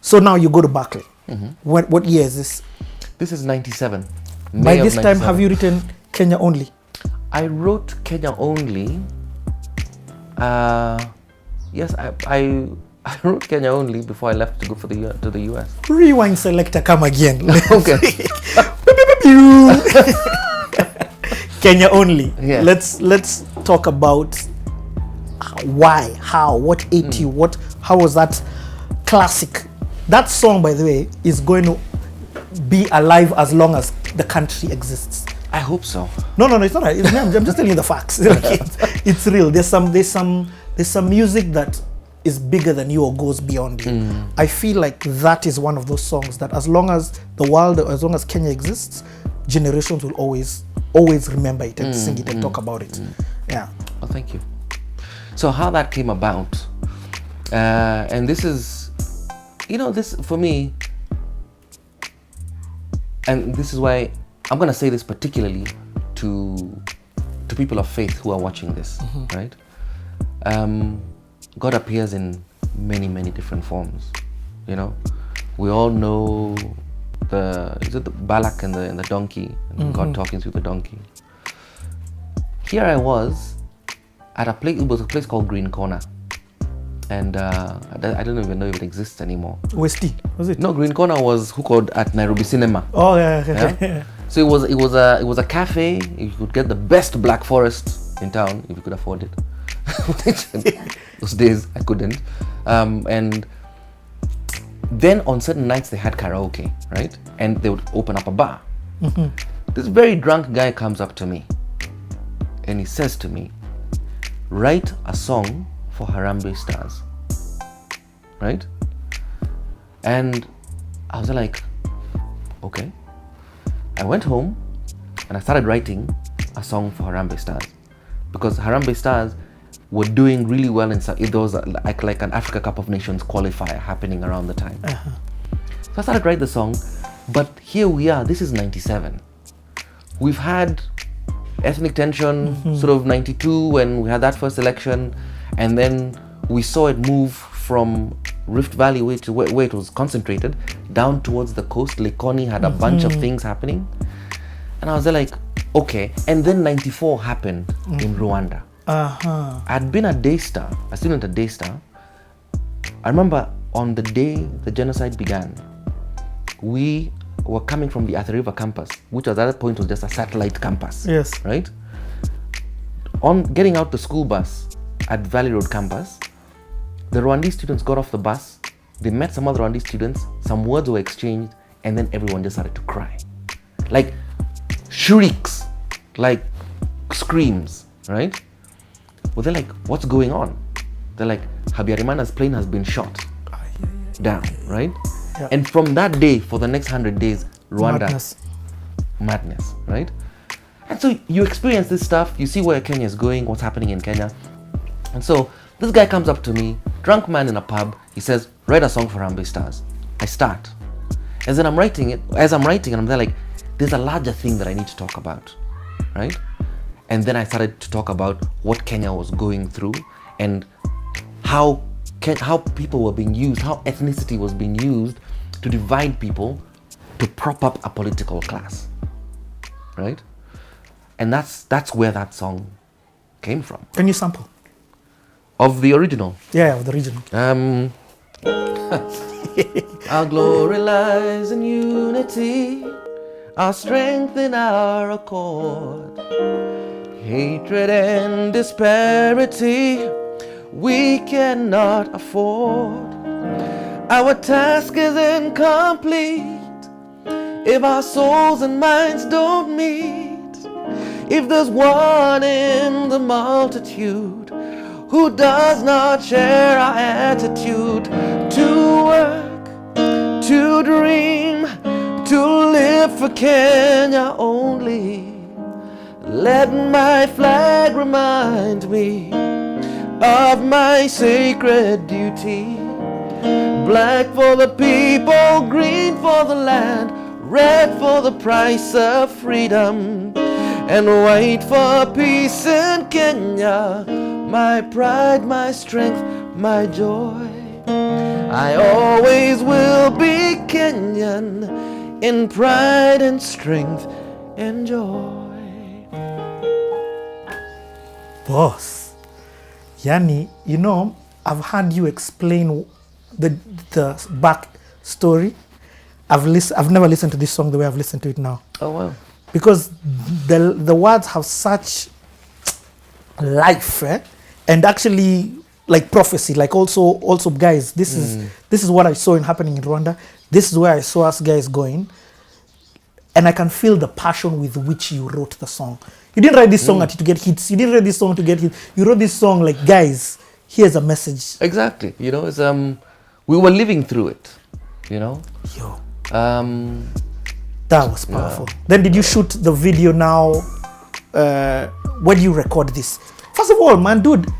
So now you go to Berklee. What year is this? This is 97. By this time, have you written Kenya only? I wrote Kenya only. Yes, I wrote Kenya only before I left to go to the US. Rewind selector, come again. Okay. Kenya only. Yeah. Let's talk about why, how, what ate you, how was that classic? That song, by the way, is going to be alive as long as the country exists. I hope so. No, it's not. I'm just telling you the facts. It's real. There's some music that is bigger than you or goes beyond you. I feel like that is one of those songs that as long as the world, as long as Kenya exists, generations will always remember it and sing it and talk about it. Yeah. Oh, thank you. So how that came about, and this is, this for me, and this is why I'm gonna say this particularly to people of faith who are watching this, right? God appears in many, many different forms. We all know the Balak and the donkey, and God talking through the donkey. Here I was at it was a place called Green Corner, and I don't even know if it exists anymore. Westie, was it? No, Green Corner was hooked at Nairobi Cinema. Oh yeah. So it was a cafe. You could get the best Black Forest in town if you could afford it. Those days I couldn't. And then on certain nights they had karaoke, right? And they would open up a bar. This very drunk guy comes up to me and he says to me, write a song for Harambee Stars, right? And I was like, okay. I went home and I started writing a song for Harambee Stars, because Harambee Stars were doing really well in there was like an Africa Cup of Nations qualifier happening around the time. So I started writing the song, but here we are, this is 97. We've had ethnic tension, sort of 92 when we had that first election, and then we saw it move from Rift Valley where it was concentrated down towards the coast. Lekoni had a bunch of things happening, and I was like, okay. And then 94 happened in Rwanda. I'd been a student at Daystar. I remember on the day the genocide began, we were coming from the Athi River campus, which at that point was just a satellite campus. Yes. Right? On getting out the school bus at Valley Road campus, the Rwandese students got off the bus, they met some other Rwandese students, some words were exchanged, and then everyone just started to cry. Like shrieks, like screams, right? Well, they're like, what's going on? They're like, Habyarimana's plane has been shot down, right? Yeah. And from that day, for the next 100 days, Rwanda, madness, right? And so you experience this stuff, you see where Kenya is going, what's happening in Kenya. And so this guy comes up to me, drunk man in a pub, he says, write a song for Harambee Stars. I start. As I'm writing it, I'm there like, there's a larger thing that I need to talk about, right? And then I started to talk about what Kenya was going through and how people were being used, how ethnicity was being used to divide people, to prop up a political class, right? And that's where that song came from. Can you sample? Of the original? Yeah, of the original. Our glory lies in unity, our strength in our accord. Hatred and disparity we cannot afford. Our task is incomplete if our souls and minds don't meet. If there's one in the multitude who does not share our attitude, to work, to dream, to live for Kenya only. Let my flag remind me of my sacred duty. Black for the people, green for the land, red for the price of freedom, and white for peace in Kenya. My pride, my strength, my joy. I always will be Kenyan in pride and strength and joy. Boss, Yani, you know, I've had you explain the back story. I've never listened to this song the way I've listened to it now. Oh wow. Because the words have such life, and actually like prophecy, like also guys, this is what I saw happening in Rwanda. This is where I saw us guys going, and I can feel the passion with which you wrote the song. You didn't write this song to get hits. You didn't write this song to get hits. You wrote this song like, guys, here's a message. Exactly. You know, it's we were living through it. You know. Yo. That was powerful. Yeah. Then did you shoot the video now? When you record this? First of all, man, dude,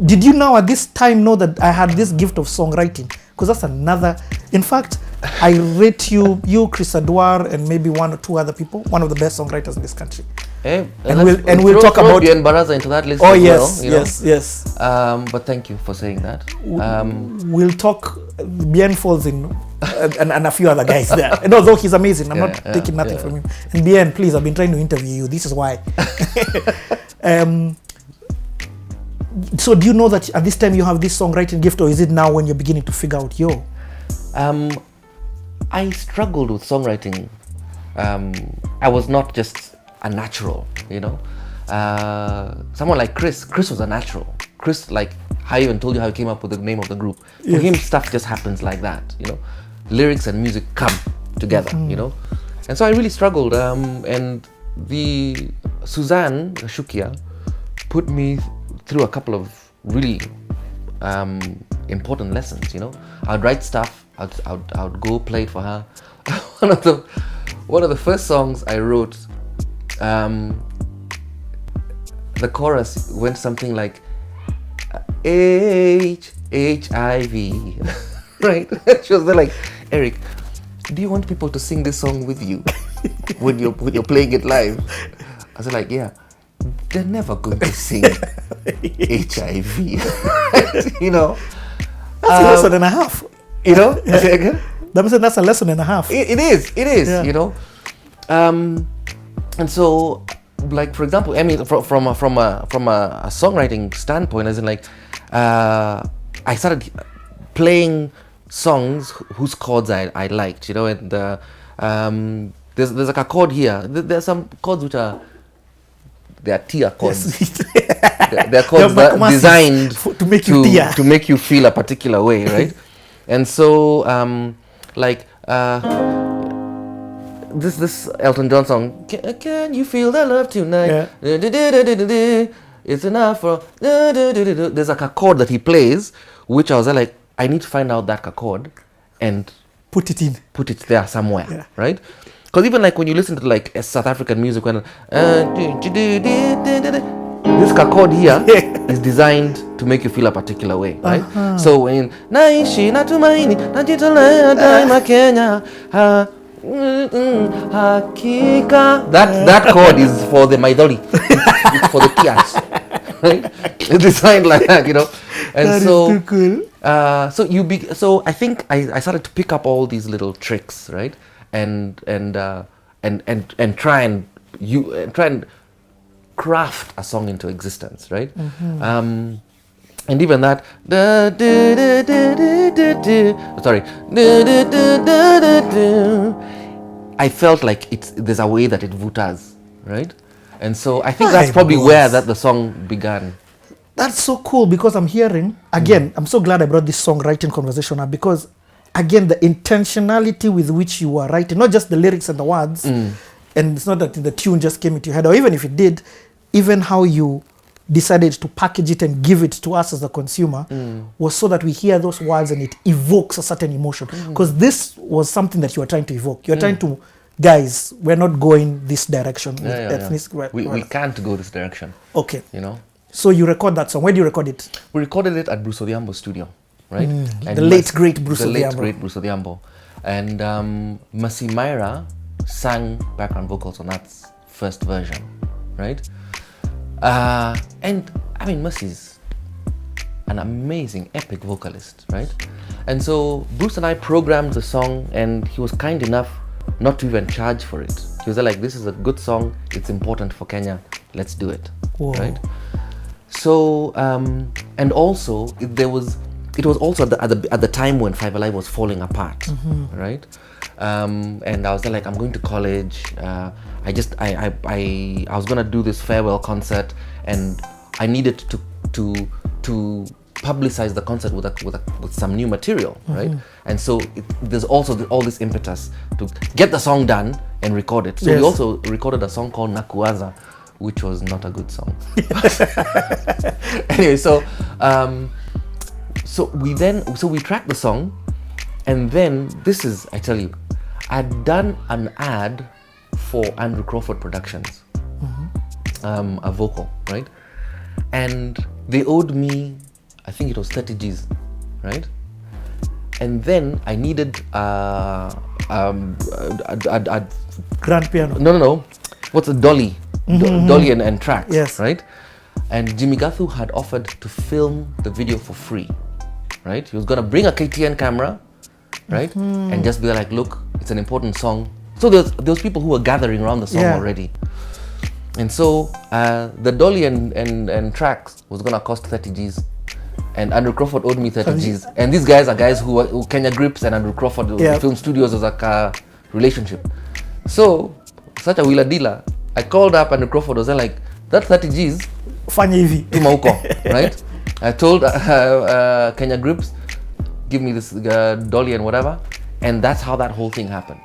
did you now at this time know that I had this gift of songwriting? Because that's another. In fact, I rate you, Chris Adwar, and maybe one or two other people, one of the best songwriters in this country. Hey, and we'll talk about Bien Baraza into that list. Oh as yes, well, yes. But thank you for saying that. We'll talk. Bien falls in, and a few other guys there. And although he's amazing, I'm not taking nothing from him. And Bien, please, I've been trying to interview you. This is why. So do you know that at this time you have this songwriting gift, or is it now when you're beginning to figure out, yo? I struggled with songwriting. I was not just a natural, you know. Someone like Chris was a natural. Chris, like, I even told you how he came up with the name of the group. For him, stuff just happens like that, you know. Lyrics and music come together, you know. And so I really struggled. And the Suzanne Shukia put me through a couple of really important lessons, you know. I'd write stuff, I'd go play it for her. One of the first songs I wrote, the chorus went something like HIV, right? She was there like, Eric, do you want people to sing this song with you when you're playing it live? I was like, yeah. They're never going to sing HIV, you know. That's a lesson and a half. You know, that's a lesson and a half. It is, yeah. You know. And so, like, for example, I mean, from a songwriting standpoint, as in like, I started playing songs whose chords I liked, you know, and there's like a chord here. There's some chords which are. They are tear chords. Yes. They're chords designed to make you tear. To make you feel a particular way, right? And so, like this Elton John song, can you feel the love tonight? Yeah. It's enough for. There's like a chord that he plays, which I was like, I need to find out that chord and put it there somewhere, right? Because even like when you listen to like South African music, when this chord here is designed to make you feel a particular way, right? So in Nchi, natumaini, najitolea Daima Kenya, hakika. That chord is for the maidoli, it's for the tears, right? It's designed like that, you know. And that so, is too cool. So I think I started to pick up all these little tricks, right? And try and craft a song into existence, right? And even that, I felt like there's a way that it vutas, right? And so I think that's probably where the song began. That's so cool, because I'm hearing again. I'm so glad I brought this songwriting conversation up, because again, the intentionality with which you are writing, not just the lyrics and the words, and it's not that the tune just came into your head, or even if it did, even how you decided to package it and give it to us as a consumer was so that we hear those words and it evokes a certain emotion. Because this was something that you were trying to evoke. You're trying to, guys, we're not going this direction. We can't go this direction. Okay. You know? So you record that song. Where do you record it? We recorded it at Bruce Odhiambo's studio. Right? And the late great Bruce Odhiambo. And Masi Myra sang background vocals on that first version, right? And I mean, Masi's an amazing, epic vocalist, right? And so Bruce and I programmed the song, and he was kind enough not to even charge for it. He was like, this is a good song, it's important for Kenya, let's do it. Whoa. Right? So, and also, it was also at the time when Five Alive was falling apart, right? And I was like, I'm going to college. I was gonna do this farewell concert, and I needed to publicize the concert with some new material, right? And so there's also all this impetus to get the song done and record it. So we also recorded a song called Nakuaza, which was not a good song. Anyway, so we tracked the song, and then I tell you, I'd done an ad for Andrew Crawford Productions, a vocal, right? And they owed me, I think it was 30 G's, right? And then I needed a grand piano. No. What's a dolly? Dolly and tracks, yes. Right? And Jimmy Gathu had offered to film the video for free, right? He was gonna bring a KTN camera, right? And just be like, look, it's an important song. So there was people who were gathering around the song already. And so the dolly and tracks was gonna cost 30 G's. And Andrew Crawford owed me 30 G's. And these guys are guys who Kenya Grips and Andrew Crawford, the film studios, was like a relationship. So, such a wheeler dealer, I called up Andrew Crawford, was like, that 30 G's, fanya hivi. Tuma huko, right? I told Kenya Grips, give me this dolly and whatever. And that's how that whole thing happened,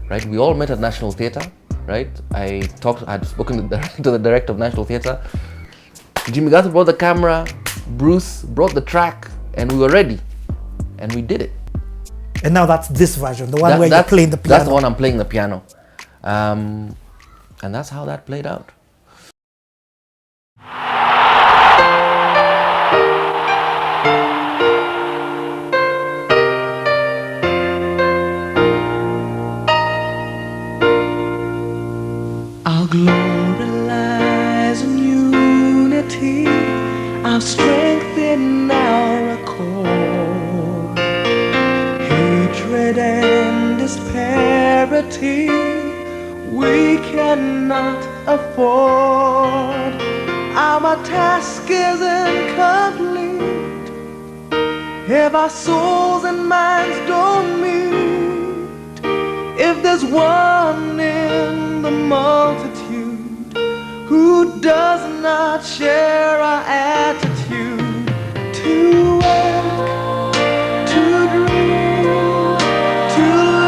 right? We all met at National Theatre, right? I had spoken to the director of National Theatre. Jimmy Gathu brought the camera, Bruce brought the track, and we were ready. And we did it. And now that's this version, the one where you're playing the piano. That's the one I'm playing the piano. And that's how that played out. Our glory lies in unity, our strength in our accord. Hatred and disparity we cannot afford. Our task is incomplete if our souls and minds don't meet. If there's one in the multitude who does not share our attitude, to work, to dream, to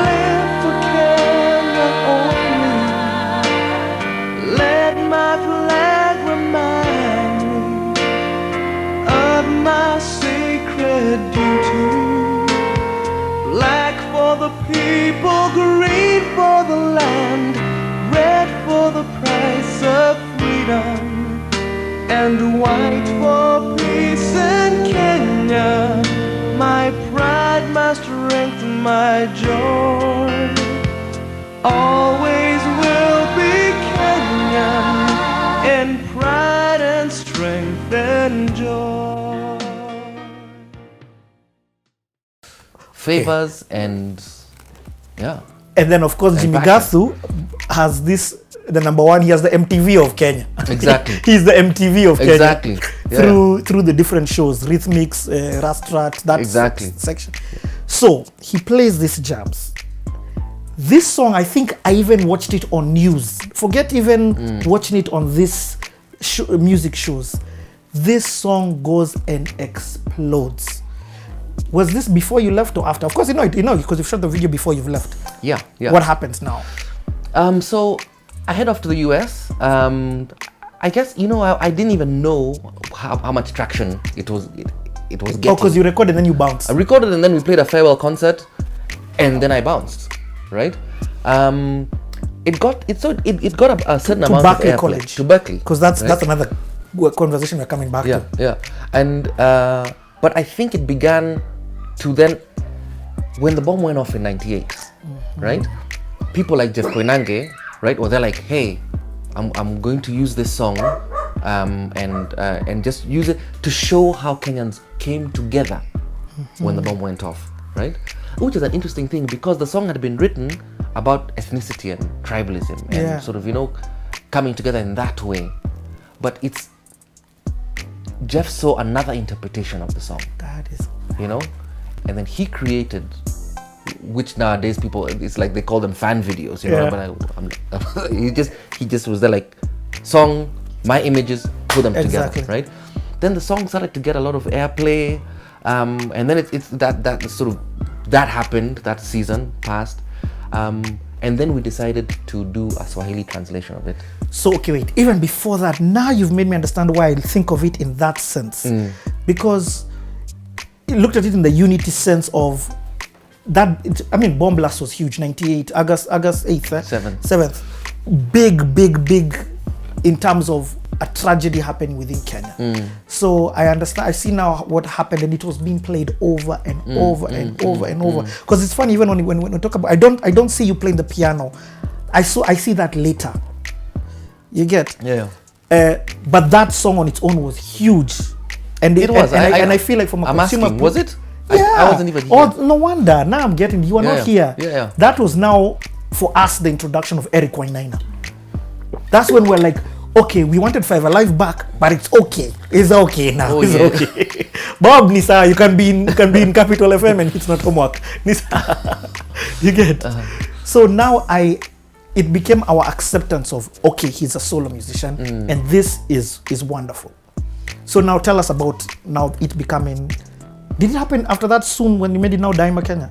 live for Kenya only. Let my flag remind me of my sacred duty. Black for the people, green for the land, red for the price of freedom, and white for peace in Kenya. My pride, my strength, my joy always will be Kenyan in pride and strength and joy. Favors and yeah. And then of course Jimmy Gathu has this, the number one, he has the MTV of Kenya. Exactly. He's the MTV of Kenya. Exactly. Yeah. Through the different shows, Rhythmics, Rastrat, that section. So he plays these jams. This song, I think I even watched it on news. Forget even watching it on this music shows. This song goes and explodes. Was this before you left or after? Of course, you know because you've shot the video before you've left. Yeah. What happens now? So I head off to the US. I guess I didn't even know how much traction it was getting. Oh, because you recorded and then you bounced. I recorded and then we played a farewell concert, and then I bounced. Right? It got a certain amount of airplay. College. To Berklee. Because that's another conversation we're coming back to. Yeah. And but I think it began to then, when the bomb went off in '98, right? People like Jeff Koinange, right? Or they're like, hey, I'm going to use this song and just use it to show how Kenyans came together when the bomb went off, right? Which is an interesting thing because the song had been written about ethnicity and tribalism and sort of, you know, coming together in that way. But Jeff saw another interpretation of the song. That is, you know, and then he created, which nowadays people, it's like they call them fan videos, you know. But he just was there like, song, my images, put them together, right? Then the song started to get a lot of airplay, and then it's that sort of that happened, that season passed, and then we decided to do a Swahili translation of it. So okay, wait. Even before that, now you've made me understand why I think of it in that sense, because you looked at it in the unity sense of that. I mean, Bomb Blast was huge. 98 August 8th, 7th. Big in terms of a tragedy happening within Kenya. So I understand. I see now what happened, and it was being played over and over and over. Because it's funny, even when we talk about, I don't see you playing the piano. I see that later. You get? But that song on its own was huge, and it was. And I feel like from a consumer, asking, was it? Yeah. I wasn't even here. Oh, no wonder. Now I'm getting. You are not here. That was now for us the introduction of Eric Wainaina. That's when we're like, okay, we wanted Five Alive back, but it's okay. It's okay now. It's okay. Bob, Nisa, you can be in Capital FM and it's not homework. Nisa, you get. So now it became our acceptance of, okay, he's a solo musician, and this is wonderful. So now tell us about now it becoming. Did it happen after that soon when you made it now Daima Kenya?